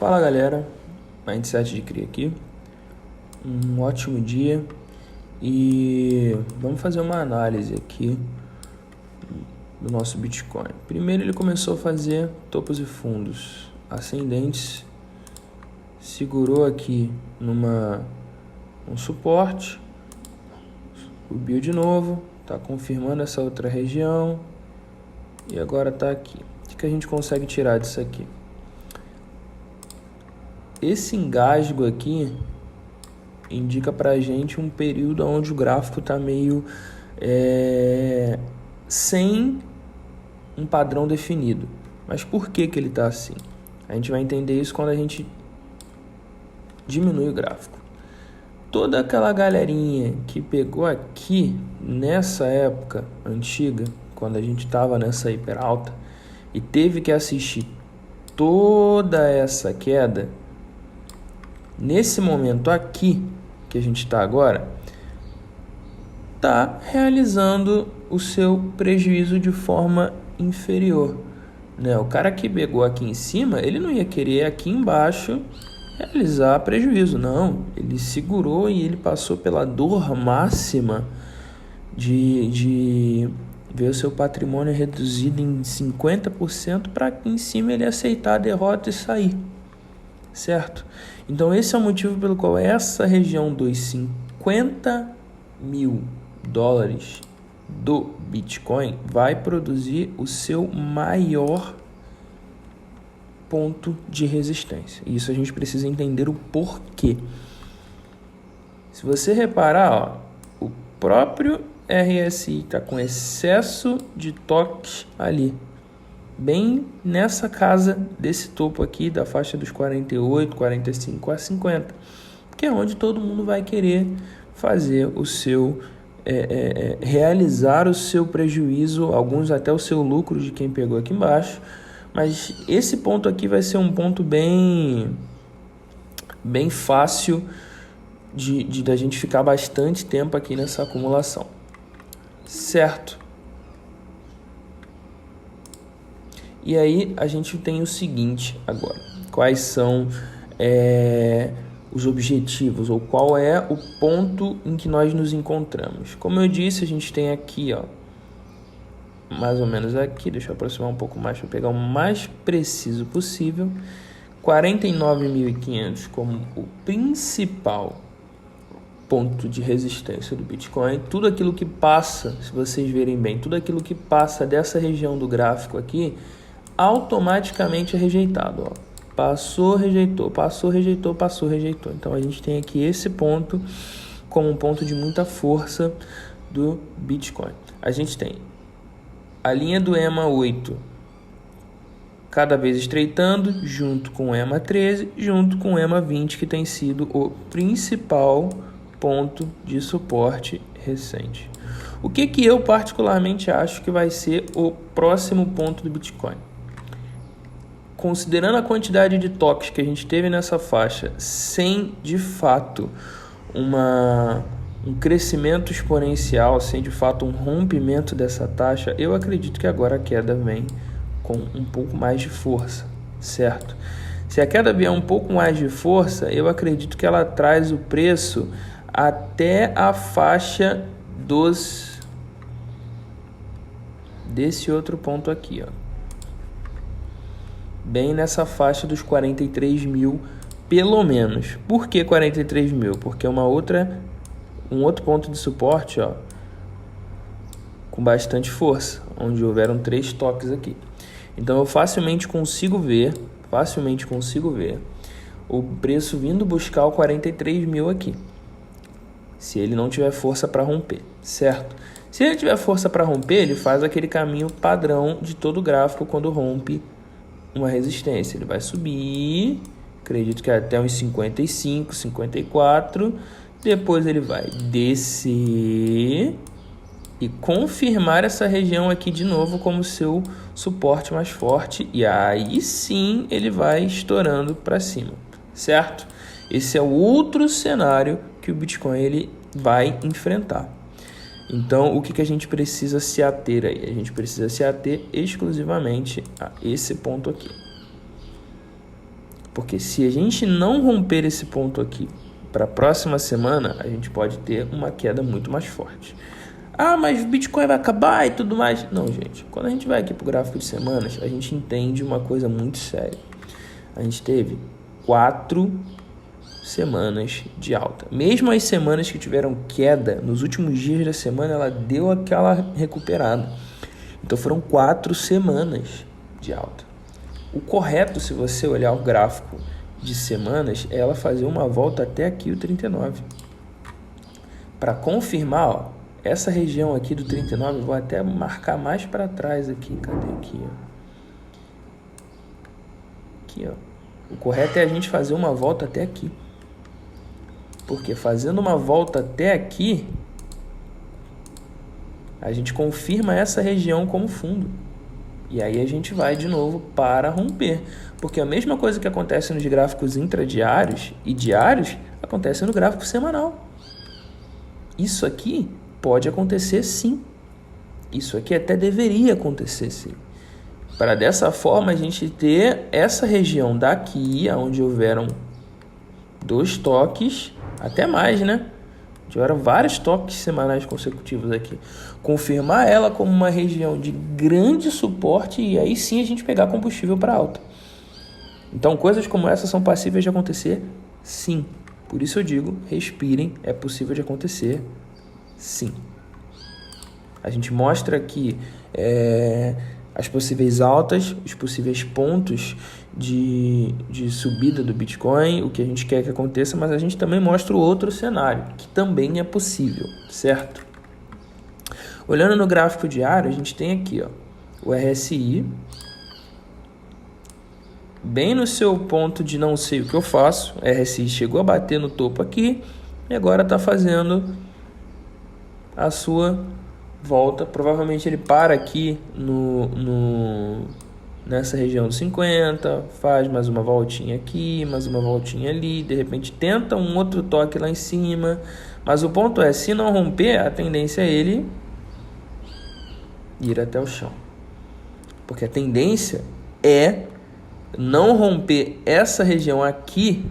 Fala galera, Mindset de Cria aqui, um ótimo dia e vamos fazer uma análise aqui do nosso Bitcoin. Primeiro ele começou a fazer topos e fundos ascendentes, segurou aqui um suporte, subiu de novo, está confirmando essa outra região e agora está aqui. O que a gente consegue tirar disso aqui? Esse engasgo aqui indica pra gente um período onde o gráfico está meio sem um padrão definido. Mas por que ele está assim? A gente vai entender isso quando a gente diminui o gráfico. Toda aquela galerinha que pegou aqui nessa época antiga, quando a gente estava nessa hiper alta e teve que assistir toda essa queda, nesse momento aqui que a gente está agora, está realizando o seu prejuízo de forma inferior, né? O cara que pegou aqui em cima, ele não ia querer aqui embaixo realizar prejuízo, não. Ele segurou e ele passou pela dor máxima de ver o seu patrimônio reduzido em 50% para que em cima ele aceitar a derrota e sair. Certo? Então esse é o motivo pelo qual essa região dos 50 mil dólares do Bitcoin vai produzir o seu maior ponto de resistência. E isso a gente precisa entender o porquê. Se você reparar, o próprio RSI está com excesso de toques ali, bem nessa casa desse topo aqui, da faixa dos 48, 45 a 50, que é onde todo mundo vai querer fazer o seu, realizar o seu prejuízo, alguns até o seu lucro de quem pegou aqui embaixo, mas esse ponto aqui vai ser um ponto bem fácil da gente ficar bastante tempo aqui nessa acumulação, certo? E aí a gente tem o seguinte agora, quais são os objetivos, ou qual é o ponto em que nós nos encontramos. Como eu disse, a gente tem aqui, ó, mais ou menos aqui, deixa eu aproximar um pouco mais para pegar o mais preciso possível, 49.500 como o principal ponto de resistência do Bitcoin. Tudo aquilo que passa, se vocês verem bem, tudo aquilo que passa dessa região do gráfico aqui, automaticamente é rejeitado, ó. Passou, rejeitou, passou, rejeitou, passou, rejeitou. Então a gente tem aqui esse ponto como um ponto de muita força do Bitcoin. A gente tem a linha do EMA 8 cada vez estreitando, junto com o EMA 13, junto com o EMA 20, que tem sido o principal ponto de suporte recente. O que eu particularmente acho que vai ser o próximo ponto do Bitcoin? Considerando a quantidade de toques que a gente teve nessa faixa, sem de fato um crescimento exponencial, sem de fato um rompimento dessa taxa, eu acredito que agora a queda vem com um pouco mais de força, certo? Se a queda vier um pouco mais de força, eu acredito que ela traz o preço até a faixa desse outro ponto aqui, ó. Bem nessa faixa dos 43 mil, pelo menos. Por que 43 mil? Porque um outro ponto de suporte, ó, com bastante força, onde houveram 3 toques aqui. Então eu facilmente consigo ver o preço vindo buscar o 43 mil aqui, se ele não tiver força para romper, certo? Se ele tiver força para romper, ele faz aquele caminho padrão de todo gráfico quando rompe uma resistência. Ele vai subir, acredito que até uns 55, 54, depois ele vai descer e confirmar essa região aqui de novo como seu suporte mais forte, e aí sim ele vai estourando para cima, certo? Esse é o outro cenário que o Bitcoin ele vai enfrentar. Então, o que a gente precisa se ater aí? A gente precisa se ater exclusivamente a esse ponto aqui. Porque se a gente não romper esse ponto aqui para a próxima semana, a gente pode ter uma queda muito mais forte. Ah, mas o Bitcoin vai acabar e tudo mais. Não, gente. Quando a gente vai aqui para o gráfico de semanas, a gente entende uma coisa muito séria. A gente teve 4 semanas de alta. Mesmo as semanas que tiveram queda, nos últimos dias da semana, ela deu aquela recuperada. Então foram 4 semanas de alta. O correto, se você olhar o gráfico de semanas, é ela fazer uma volta até aqui, o 39. Para confirmar, ó, essa região aqui do 39, eu vou até marcar mais para trás aqui. Cadê aqui? Ó? Aqui, ó. O correto é a gente fazer uma volta até aqui. Porque fazendo uma volta até aqui, a gente confirma essa região como fundo. E aí a gente vai de novo para romper. Porque a mesma coisa que acontece nos gráficos intradiários e diários, acontece no gráfico semanal. Isso aqui pode acontecer sim. Isso aqui até deveria acontecer sim. Para dessa forma a gente ter essa região daqui, onde houveram 2 toques, até mais, né? Tiveram vários toques semanais consecutivos aqui. Confirmar ela como uma região de grande suporte e aí sim a gente pegar combustível para alta. Então coisas como essa são passíveis de acontecer sim. Por isso eu digo, respirem, é possível de acontecer sim. A gente mostra aqui as possíveis altas, os possíveis pontos de subida do Bitcoin, o que a gente quer que aconteça, mas a gente também mostra o outro cenário, que também é possível, certo? Olhando no gráfico diário, a gente tem aqui, ó, o RSI, bem no seu ponto de não sei o que eu faço. O RSI chegou a bater no topo aqui e agora está fazendo a sua volta. Provavelmente ele para aqui nessa região dos 50, faz mais uma voltinha aqui, mais uma voltinha ali, de repente tenta um outro toque lá em cima, mas o ponto é, se não romper, a tendência é ele ir até o chão, porque a tendência é não romper essa região aqui,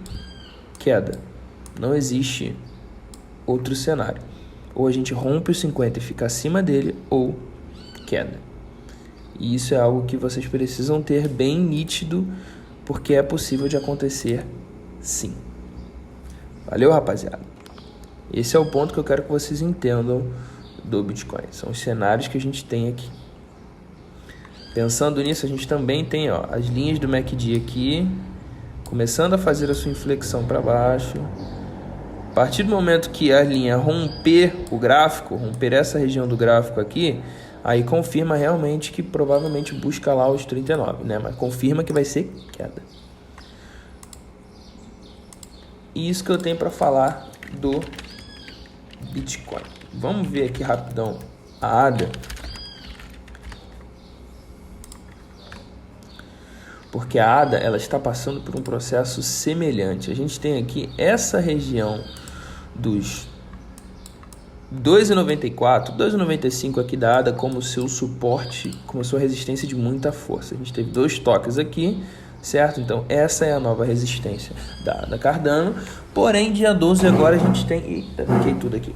queda. Não existe outro cenário. Ou a gente rompe o 50 e fica acima dele, ou queda. E isso é algo que vocês precisam ter bem nítido, porque é possível de acontecer sim. Valeu, rapaziada? Esse é o ponto que eu quero que vocês entendam do Bitcoin. São os cenários que a gente tem aqui. Pensando nisso, a gente também tem, ó, as linhas do MACD aqui, começando a fazer a sua inflexão para baixo. A partir do momento que a linha romper o gráfico, romper essa região do gráfico aqui, aí confirma realmente que provavelmente busca lá os 39, né? Mas confirma que vai ser queda. E isso que eu tenho para falar do Bitcoin. Vamos ver aqui rapidão a ADA. Porque a ADA ela está passando por um processo semelhante. A gente tem aqui essa região dos 2,94, 2,95 aqui da ADA como seu suporte, como sua resistência de muita força. A gente teve 2 toques aqui, certo? Então essa é a nova resistência da ADA Cardano. Porém, dia 12 agora a gente tem... Eita, fiquei tudo aqui.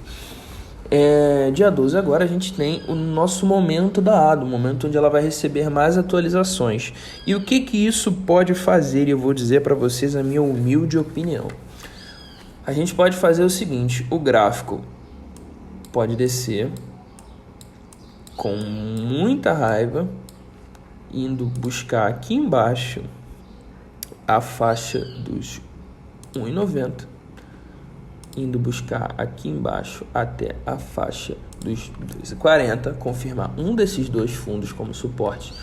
Dia 12 agora a gente tem o nosso momento da ADA, o momento onde ela vai receber mais atualizações. E o que isso pode fazer? Eu vou dizer para vocês a minha humilde opinião. A gente pode fazer o seguinte, o gráfico pode descer com muita raiva, indo buscar aqui embaixo a faixa dos 1,90. Indo buscar aqui embaixo até a faixa dos 2,40, confirmar um desses 2 fundos como suporte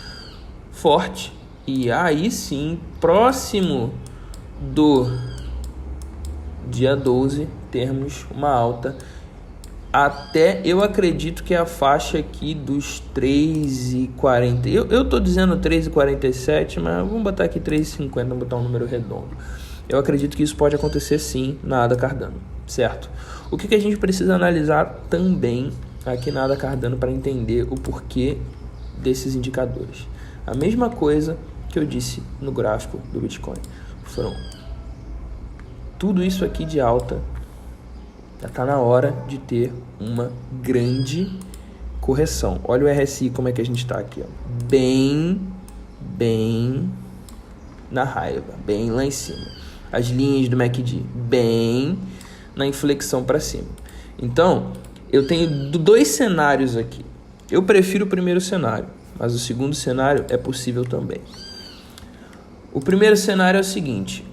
forte, e aí sim, próximo do dia 12, termos uma alta até, eu acredito que é a faixa aqui dos 3,40. Eu tô dizendo 3,47, mas vamos botar aqui 3,50, vamos botar um número redondo. Eu acredito que isso pode acontecer sim na ADA Cardano, certo? O que a gente precisa analisar também aqui na ADA Cardano para entender o porquê desses indicadores? A mesma coisa que eu disse no gráfico do Bitcoin. foram tudo isso aqui de alta. Já está na hora de ter uma grande correção. Olha o RSI, como é que a gente está aqui, ó. Bem na raiva, bem lá em cima. As linhas do MACD bem na inflexão para cima. Então, eu tenho 2 cenários aqui. Eu prefiro o primeiro cenário, mas o segundo cenário é possível também. O primeiro cenário é o seguinte: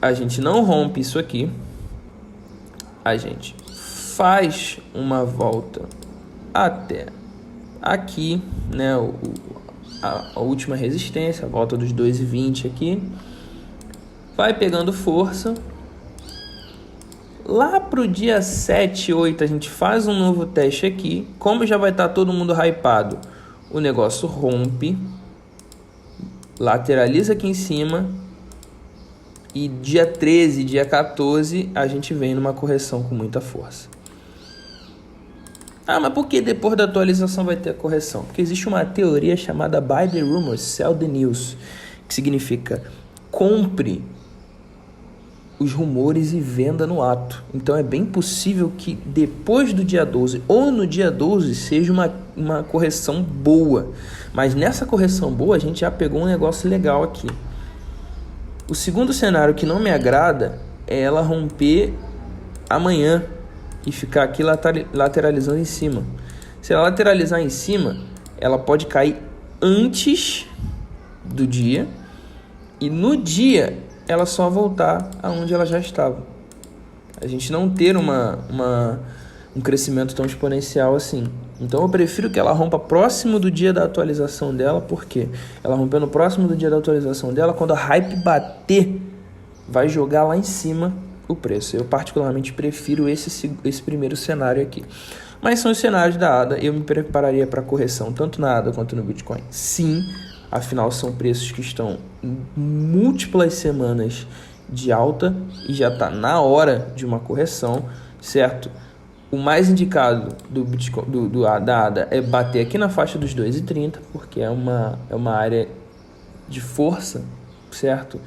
a gente não rompe isso aqui, a gente faz uma volta até aqui, né, a última resistência, a volta dos 2,20 aqui, vai pegando força. Lá pro dia 7, 8 a gente faz um novo teste aqui. Como já vai estar todo mundo hypado, o negócio rompe, lateraliza aqui em cima, e dia 13, dia 14 a gente vem numa correção com muita força. Ah, mas por que depois da atualização vai ter a correção? Porque existe uma teoria chamada Buy the Rumors, Sell the News, que significa compre os rumores e venda no ato. Então é bem possível que depois do dia 12 ou no dia 12 seja uma correção boa. Mas nessa correção boa a gente já pegou um negócio legal aqui. O segundo cenário que não me agrada é ela romper amanhã e ficar aqui lateralizando em cima. Se ela lateralizar em cima, ela pode cair antes do dia e no dia ela só voltar aonde ela já estava. A gente não ter um crescimento tão exponencial assim. Então eu prefiro que ela rompa próximo do dia da atualização dela, porque ela rompendo próximo do dia da atualização dela, quando a hype bater, vai jogar lá em cima o preço. Eu particularmente prefiro esse primeiro cenário aqui. Mas são os cenários da ADA. Eu me prepararia para correção tanto na ADA quanto no Bitcoin. Sim, afinal são preços que estão em múltiplas semanas de alta e já está na hora de uma correção, certo? O mais indicado da ADA é bater aqui na faixa dos 2,30, porque é uma área de força, certo?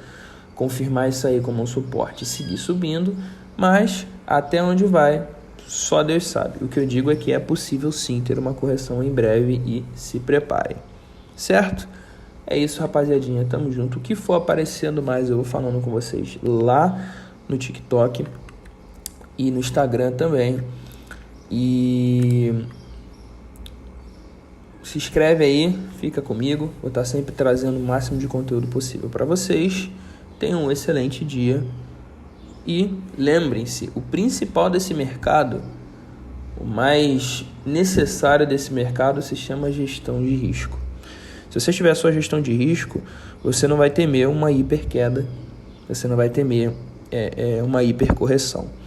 Confirmar isso aí como um suporte e seguir subindo, mas até onde vai, só Deus sabe. O que eu digo é que é possível sim ter uma correção em breve e se preparem, certo? É isso, rapaziadinha, tamo junto. O que for aparecendo mais eu vou falando com vocês lá no TikTok e no Instagram também. E se inscreve aí, fica comigo, vou estar sempre trazendo o máximo de conteúdo possível para vocês. Tenham um excelente dia e lembrem-se, o principal desse mercado, o mais necessário desse mercado se chama gestão de risco. Se você tiver a sua gestão de risco, você não vai temer uma hiperqueda, você não vai temer uma hipercorreção.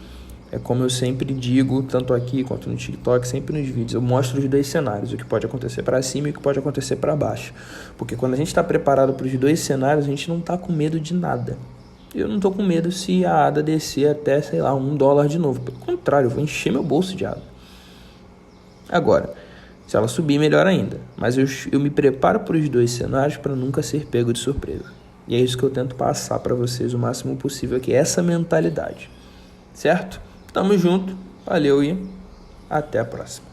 É como eu sempre digo, tanto aqui quanto no TikTok, sempre nos vídeos, eu mostro os 2 cenários, o que pode acontecer para cima e o que pode acontecer para baixo. Porque quando a gente está preparado para os 2 cenários, a gente não está com medo de nada. Eu não estou com medo se a ADA descer até, sei lá, $1 de novo. Pelo contrário, eu vou encher meu bolso de ADA. Agora, se ela subir, melhor ainda. Mas eu me preparo para os 2 cenários para nunca ser pego de surpresa. E é isso que eu tento passar para vocês o máximo possível aqui, essa mentalidade. Certo? Tamo junto, valeu e até a próxima.